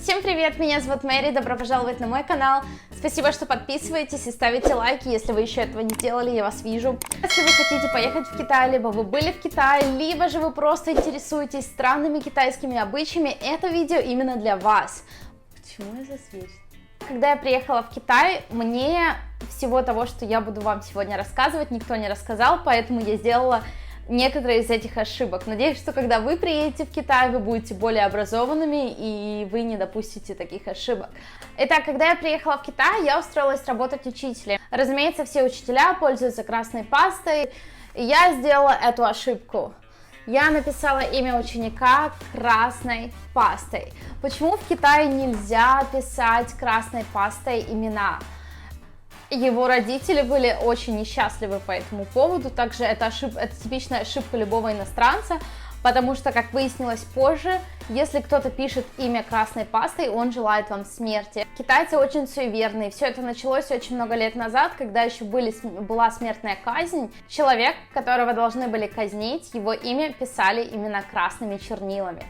Всем привет, меня зовут Мэри, добро пожаловать на мой канал. Спасибо, что подписываетесь и ставите лайки, если вы еще этого не делали, я вас вижу. Если вы хотите поехать в Китай, либо вы были в Китае, либо же вы просто интересуетесь странными китайскими обычаями, это видео именно для вас. Почему я засвечена? Когда я приехала в Китай, мне всего того, что я буду вам сегодня рассказывать, никто не рассказал, поэтому я сделала некоторые из этих ошибок. Надеюсь, что когда вы приедете в Китай, вы будете более образованными и вы не допустите таких ошибок. Итак, когда я приехала в Китай, я устроилась работать учителем. Разумеется, все учителя пользуются красной пастой, и я сделала эту ошибку. Я написала имя ученика красной пастой. Почему в Китае нельзя писать красной пастой имена? Его родители были очень несчастливы по этому поводу, также это типичная ошибка любого иностранца, потому что, как выяснилось позже, если кто-то пишет имя красной пастой, он желает вам смерти. Китайцы очень суеверные, все это началось очень много лет назад, когда еще была смертная казнь. Человек, которого должны были казнить, его имя писали именно красными чернилами.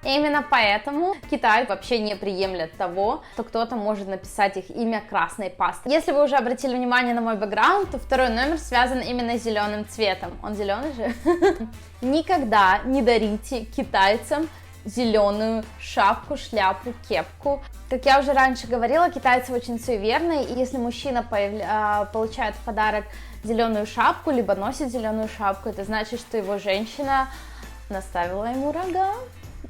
И именно поэтому Китай вообще не приемлет того, что кто-то может написать их имя красной пастой. Если вы уже обратили внимание на мой бэкграунд, то второй номер связан именно с зеленым цветом. Он зеленый же? Никогда не дарите китайцам зеленую шапку, шляпу, кепку. Как я уже раньше говорила, китайцы очень суеверные, и если мужчина получает в подарок зеленую шапку, либо носит зеленую шапку, это значит, что его женщина наставила ему рога.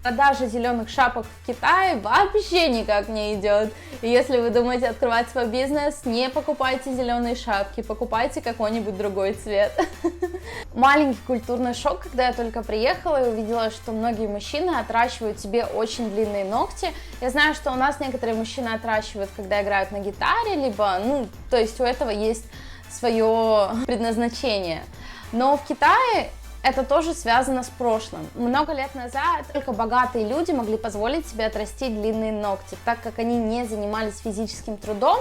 Продажа зеленых шапок в Китае вообще никак не идет. И если вы думаете открывать свой бизнес, не покупайте зеленые шапки, покупайте какой-нибудь другой цвет. Маленький культурный шок, когда я только приехала и увидела, что многие мужчины отращивают себе очень длинные ногти. Я знаю, что у нас некоторые мужчины отращивают, когда играют на гитаре, либо, то есть у этого есть свое предназначение. Но в Китае это тоже связано с прошлым. Много лет назад только богатые люди могли позволить себе отрастить длинные ногти, так как они не занимались физическим трудом,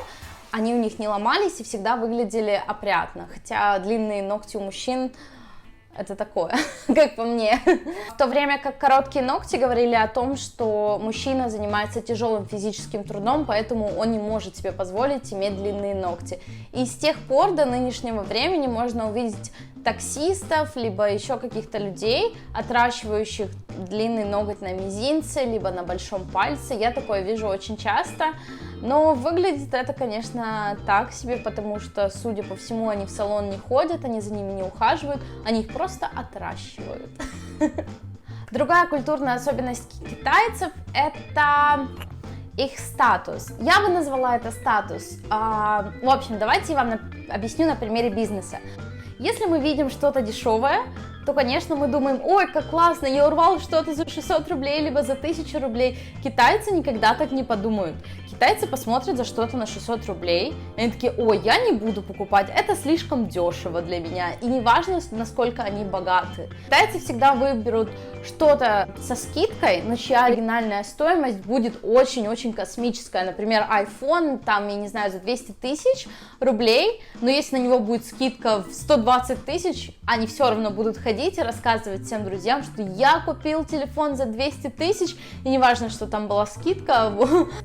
они у них не ломались и всегда выглядели опрятно, хотя длинные ногти у мужчин это такое, как по мне. В то время как короткие ногти говорили о том, что мужчина занимается тяжелым физическим трудом, поэтому он не может себе позволить иметь длинные ногти. И с тех пор до нынешнего времени можно увидеть таксистов, либо еще каких-то людей, отращивающих длинный ноготь на мизинце, либо на большом пальце. Я такое вижу очень часто, но выглядит это, конечно, так себе, потому что, судя по всему, они в салон не ходят, они за ними не ухаживают, они их просто отращивают. Другая культурная особенность китайцев – это их статус. Я бы назвала это статус. В общем, давайте я вам объясню на примере бизнеса. Если мы видим что-то дешевое, то, конечно, мы думаем: ой, как классно, я урвал что-то за 600 рублей, либо за 1000 рублей. Китайцы никогда так не подумают. Китайцы посмотрят за что-то на 600 рублей, и они такие: ой, я не буду покупать, это слишком дешево для меня. И не важно, насколько они богаты. Китайцы всегда выберут что-то со скидкой, но чья оригинальная стоимость будет очень-очень космическая. Например, iPhone, там, я не знаю, за 200 тысяч рублей, но если на него будет скидка в 120 тысяч, они все равно будут ходить и рассказывать всем друзьям, что я купил телефон за 200 тысяч, и не важно, что там была скидка.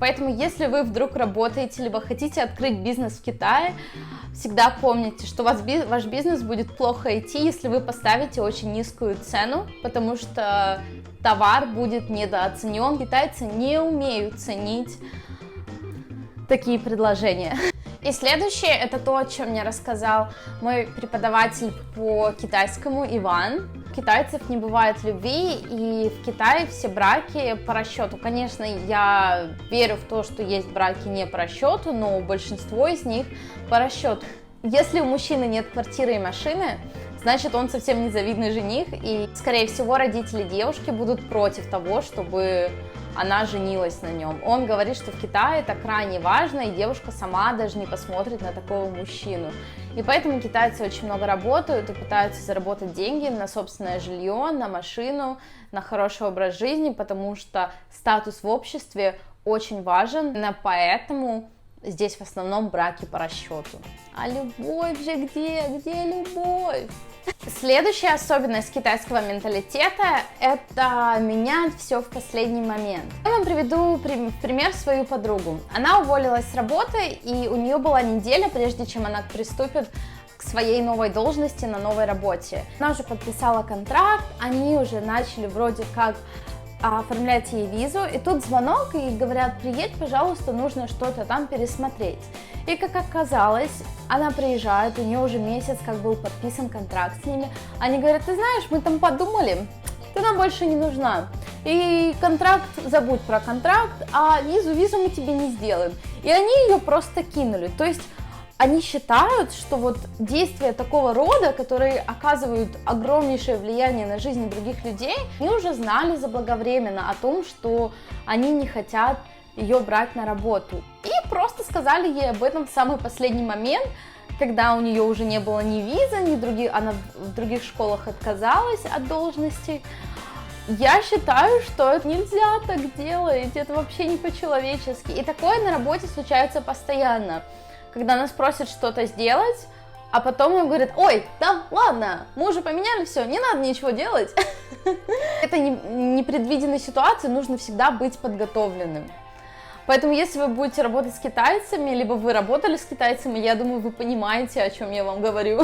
Поэтому, если вы вдруг работаете, либо хотите открыть бизнес в Китае, всегда помните, что ваш бизнес будет плохо идти, если вы поставите очень низкую цену, потому что товар будет недооценен. Китайцы не умеют ценить такие предложения. И следующее, это то, о чем мне рассказал мой преподаватель по китайскому Иван. У китайцев не бывает любви, и в Китае все браки по расчету. Конечно, я верю в то, что есть браки не по расчету, но большинство из них по расчету. Если у мужчины нет квартиры и машины, значит, он совсем незавидный жених, и, скорее всего, родители девушки будут против того, чтобы она женилась на нем. Он говорит, что в Китае это крайне важно, и девушка сама даже не посмотрит на такого мужчину. И поэтому китайцы очень много работают и пытаются заработать деньги на собственное жилье, на машину, на хороший образ жизни, потому что статус в обществе очень важен. Именно поэтому здесь в основном браки по расчету. А любовь же где? Где любовь? Следующая особенность китайского менталитета – это менять все в последний момент. Я вам приведу в пример свою подругу. Она уволилась с работы, и у нее была неделя, прежде чем она приступит к своей новой должности на новой работе. Она уже подписала контракт, они уже начали вроде как оформлять ей визу, и тут звонок, и говорят: приедь, пожалуйста, нужно что-то там пересмотреть. И как оказалось, она приезжает, у нее уже месяц как был подписан контракт с ними, они говорят: ты знаешь, мы там подумали, ты нам больше не нужна, и контракт, забудь про контракт, а визу мы тебе не сделаем. И они ее просто кинули, то есть они считают, что вот действия такого рода, которые оказывают огромнейшее влияние на жизнь других людей, они уже знали заблаговременно о том, что они не хотят ее брать на работу. И просто сказали ей об этом в самый последний момент, когда у нее уже не было ни визы, ни других, она в других школах отказалась от должности. Я считаю, что это нельзя так делать, это вообще не по-человечески. И такое на работе случается постоянно. Когда нас просят что-то сделать, а потом им говорят: ой, да ладно, мы уже поменяли все, не надо ничего делать. Это непредвиденной ситуации, нужно всегда быть подготовленным. Поэтому если вы будете работать с китайцами, либо вы работали с китайцами, я думаю, вы понимаете, о чем я вам говорю.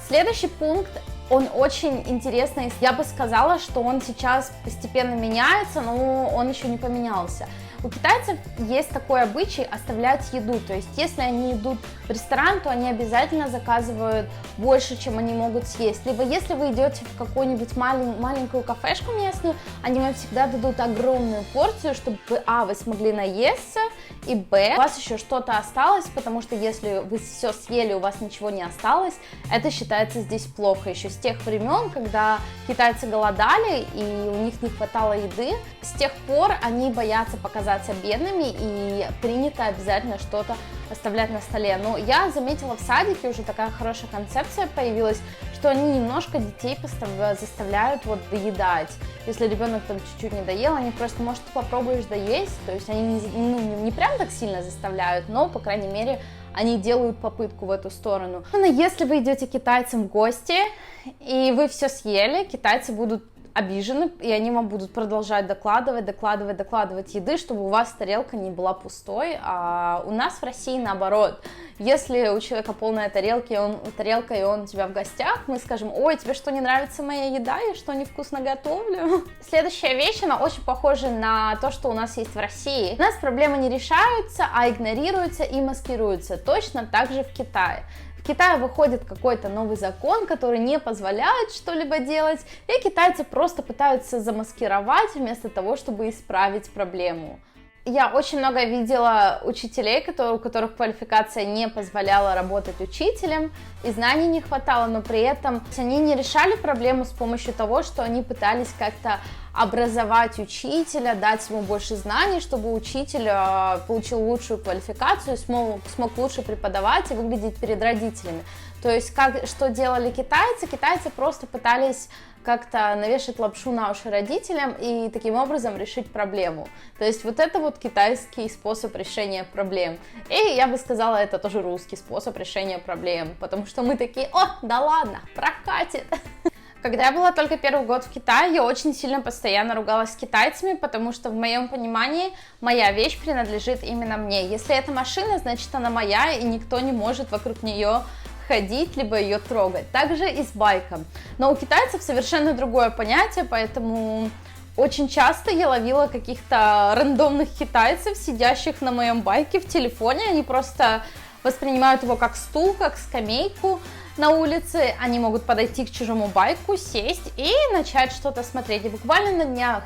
Следующий пункт, он очень интересный. Я бы сказала, что он сейчас постепенно меняется, но он еще не поменялся. У китайцев есть такой обычай оставлять еду, то есть если они идут в ресторан, то они обязательно заказывают больше, чем они могут съесть. Либо если вы идете в какую-нибудь маленькую кафешку местную, они вам всегда дадут огромную порцию, чтобы вы смогли наесться, и у вас еще что-то осталось, потому что если вы все съели, у вас ничего не осталось, это считается здесь плохо. Еще с тех времен, когда китайцы голодали и у них не хватало еды, с тех пор они боятся показаться бедными, и принято обязательно что-то оставлять на столе. Но я заметила, в садике уже такая хорошая концепция появилась, что они немножко детей заставляют вот доедать. Если ребенок там чуть-чуть не доел, они просто: может, ты попробуешь доесть, то есть они не прям так сильно заставляют, но, по крайней мере, они делают попытку в эту сторону. Но если вы идете к китайцам в гости, и вы все съели, китайцы будут обижены, и они вам будут продолжать докладывать еды, чтобы у вас тарелка не была пустой. А у нас в России наоборот. Если у человека полная тарелка, и он у тебя в гостях, мы скажем: ой, тебе что, не нравится моя еда, я что, невкусно готовлю? Следующая вещь, она очень похожа на то, что у нас есть в России. У нас проблемы не решаются, а игнорируются и маскируются. Точно так же в Китае. В Китае выходит какой-то новый закон, который не позволяет что-либо делать, и китайцы просто пытаются замаскировать вместо того, чтобы исправить проблему. Я очень много видела учителей, у которых квалификация не позволяла работать учителем, и знаний не хватало, но при этом они не решали проблему с помощью того, что они пытались как-то образовать учителя, дать ему больше знаний, чтобы учитель получил лучшую квалификацию, смог лучше преподавать и выглядеть перед родителями. То есть, что делали китайцы? Китайцы просто пытались как-то навешать лапшу на уши родителям и таким образом решить проблему. То есть вот это вот китайский способ решения проблем. И я бы сказала, это тоже русский способ решения проблем, потому что мы такие: о, да ладно, прокатит. Когда я была только первый год в Китае, я очень сильно постоянно ругалась с китайцами, потому что в моем понимании моя вещь принадлежит именно мне. Если это машина, значит она моя, и никто не может вокруг нее ходить, либо ее трогать. Также и с байком. Но у китайцев совершенно другое понятие, поэтому очень часто я ловила каких-то рандомных китайцев, сидящих на моем байке в телефоне. Они просто воспринимают его как стул, как скамейку на улице. Они могут подойти к чужому байку, сесть и начать что-то смотреть. И буквально на днях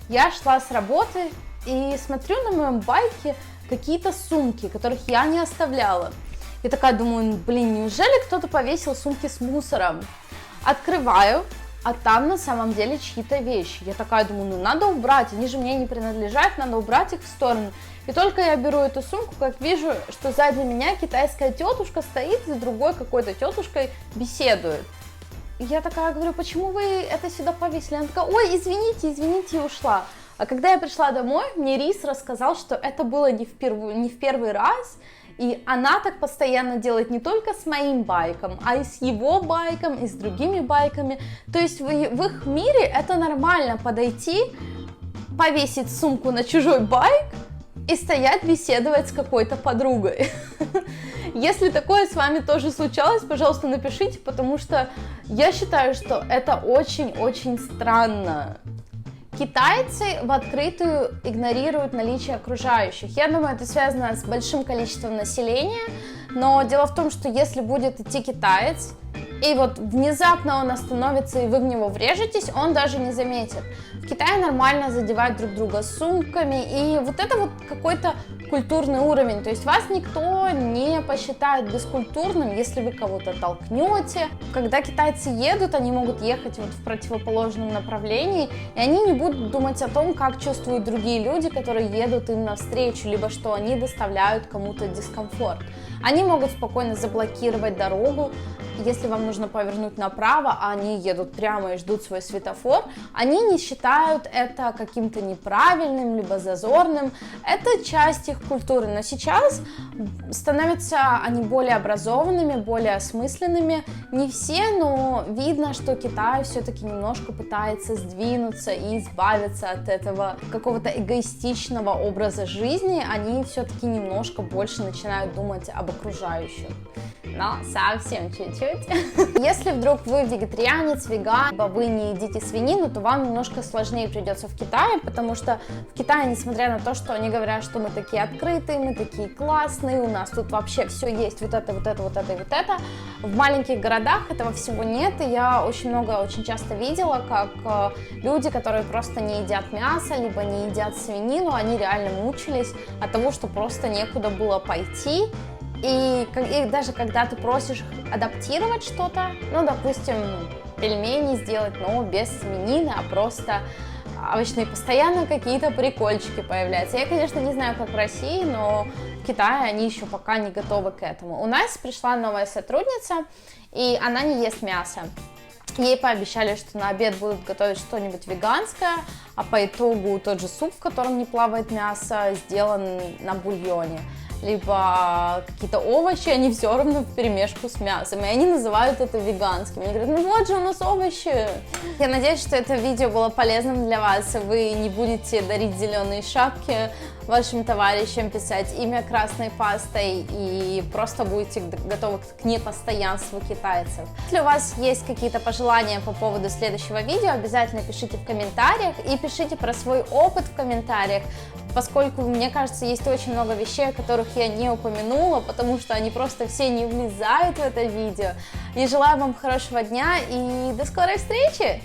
я шла с работы и смотрю на моем байке какие-то сумки, которых я не оставляла. Я такая думаю: блин, неужели кто-то повесил сумки с мусором? Открываю, а там на самом деле чьи-то вещи. Я такая думаю: ну надо убрать, они же мне не принадлежат, надо убрать их в сторону. И только я беру эту сумку, как вижу, что сзади меня китайская тетушка стоит и с другой какой-то тетушкой беседует. И я такая говорю: почему вы это сюда повесили? Она такая: ой, извините, и ушла. А когда я пришла домой, мне Рис рассказал, что это было не в первый раз, И она так постоянно делает не только с моим байком, а и с его байком, и с другими байками. То есть в их мире это нормально подойти, повесить сумку на чужой байк и стоять беседовать с какой-то подругой. Если такое с вами тоже случалось, пожалуйста, напишите, потому что я считаю, что это очень-очень странно. Китайцы в открытую игнорируют наличие окружающих. Я думаю, это связано с большим количеством населения, но дело в том, что если будет идти китаец, и вот внезапно он остановится, и вы в него врежетесь, он даже не заметит. В Китае нормально задевать друг друга сумками, и вот это вот какой-то культурный уровень, то есть вас никто не посчитает бескультурным, если вы кого-то толкнете. Когда китайцы едут, они могут ехать вот в противоположном направлении, и они не будут думать о том, как чувствуют другие люди, которые едут им навстречу, либо что они доставляют кому-то дискомфорт. Они могут спокойно заблокировать дорогу, если вам нужно повернуть направо, а они едут прямо и ждут свой светофор, они не считают это каким-то неправильным, либо зазорным. Это часть их культуры, но сейчас становятся они более образованными, более осмысленными. Не все, но видно, что Китай все-таки немножко пытается сдвинуться и избавиться от этого какого-то эгоистичного образа жизни. Они все-таки немножко больше начинают думать об окружающих. Но совсем чуть-чуть. Если вдруг вы вегетарианец, веган, либо вы не едите свинину, то вам немножко сложнее придется в Китае, потому что в Китае, несмотря на то, что они говорят, что мы такие открытые, мы такие классные, у нас тут вообще все есть, вот это, вот это, вот это и вот это, в маленьких городах этого всего нет, и я очень часто видела, как люди, которые просто не едят мясо, либо не едят свинину, они реально мучились от того, что просто некуда было пойти. И даже когда ты просишь адаптировать что-то, ну, допустим, пельмени сделать, но без свинины, а просто овощные, постоянно какие-то прикольчики появляются. Я, конечно, не знаю, как в России, но в Китае они еще пока не готовы к этому. У нас пришла новая сотрудница, и она не ест мясо. Ей пообещали, что на обед будут готовить что-нибудь веганское, а по итогу тот же суп, в котором не плавает мясо, сделан на бульоне. Либо какие-то овощи, они все равно вперемешку с мясом, и они называют это веганским. Они говорят, ну вот же у нас овощи. Я надеюсь, что это видео было полезным для вас, и вы не будете дарить зеленые шапки вашим товарищам, писать имя красной пастой и просто будете готовы к непостоянству китайцев. Если у вас есть какие-то пожелания по поводу следующего видео, обязательно пишите в комментариях и пишите про свой опыт в комментариях, поскольку, мне кажется, есть очень много вещей, о которых я не упомянула, потому что они просто все не влезают в это видео. И желаю вам хорошего дня и до скорой встречи!